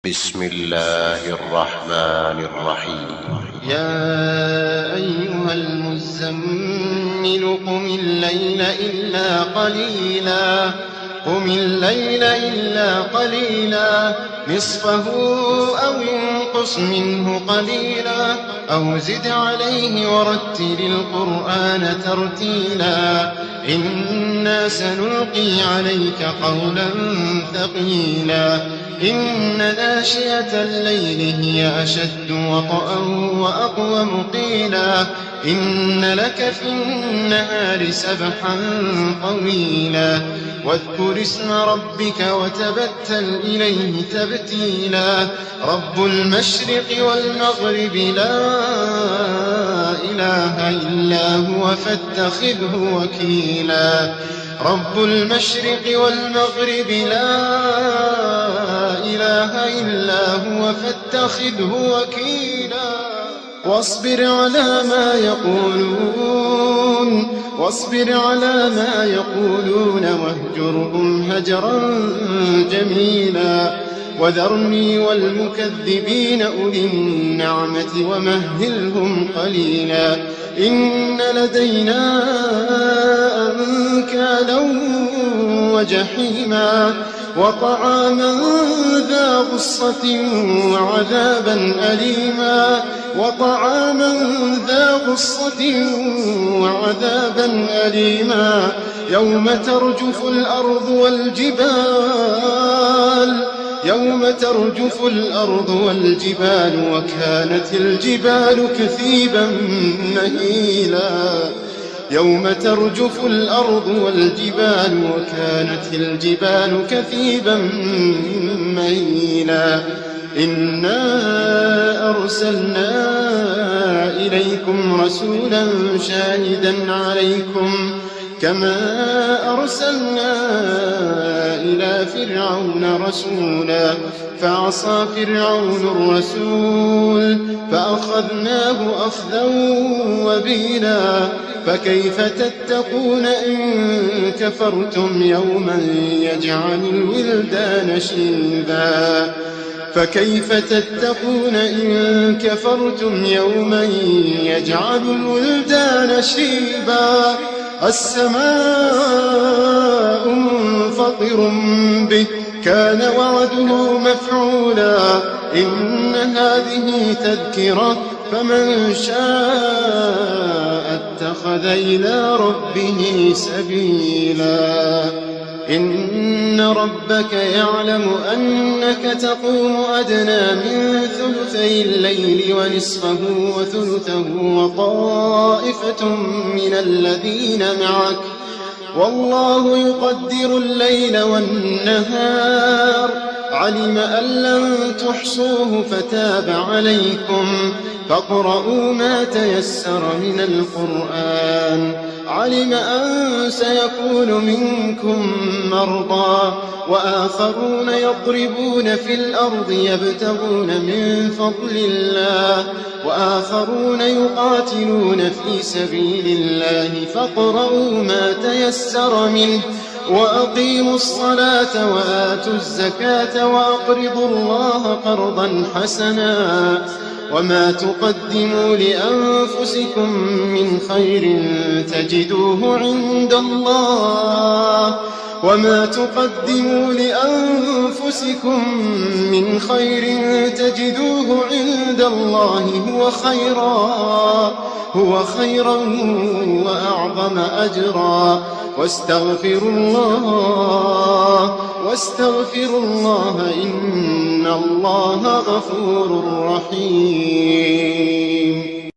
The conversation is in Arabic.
بسم الله الرحمن الرحيم. يا أيها المزمل قم الليل إلا قليلا نصفه أو انقص منه قليلا أو زد عليه ورتل القرآن ترتيلا إنا سنلقي عليك قولا ثقيلا إن ناشئة الليل هي أشد وطئا وأقوم قيلا إن لك في النهار سبحا طويلا واذكر اسم ربك وتبتل إليه تبتيلا رب المشرق والمغرب لا إله إلا هو فاتخذه وكيلا رب المشرق والمغرب لا إله إلا هو فاتخذه وكيلا واصبر على ما يقولون واهجرهم هجرا جميلا وذرني والمكذبين أولي النعمة ومهلهم قليلا إن لدينا أنكالا وجحيما وطعاما ذا غصة وعذابا أليما يوم ترجف الأرض والجبال وكانت الجبال كثيبا مهيلا إنا أرسلنا إليكم رسولا شاهدا عليكم كما أرسلنا إلى فرعون رسولا فعصى فرعون الرسول فأخذناه أخذا وبيلا فكيف تتقون إن كفرتم يوما يجعل الولدان شيبا السماء منفطر به كان وعده مفعولا إن هذه تذكرة فمن شاء اتخذ إلى ربه سبيلا إن ربك يعلم أنك تقوم أدنى من ثلثي الليل ونصفه وثلثه وطائفة من الذين معك والله يقدر الليل والنهار علم أن لن تحصوه فتاب عليكم فاقرؤوا ما تيسر من القرآن علم أن سيكون منكم مرضى وآخرون يضربون في الأرض يبتغون من فضل الله وآخرون يقاتلون في سبيل الله فاقرؤوا ما تيسر منه وأقيموا الصلاة وآتوا الزكاة وأقرضوا الله قرضا حسنا وما تقدموا لأنفسكم من خير تجدوه عند الله هو خيرا وأعظم أجرا واستغفروا الله إن الله غفور رحيم.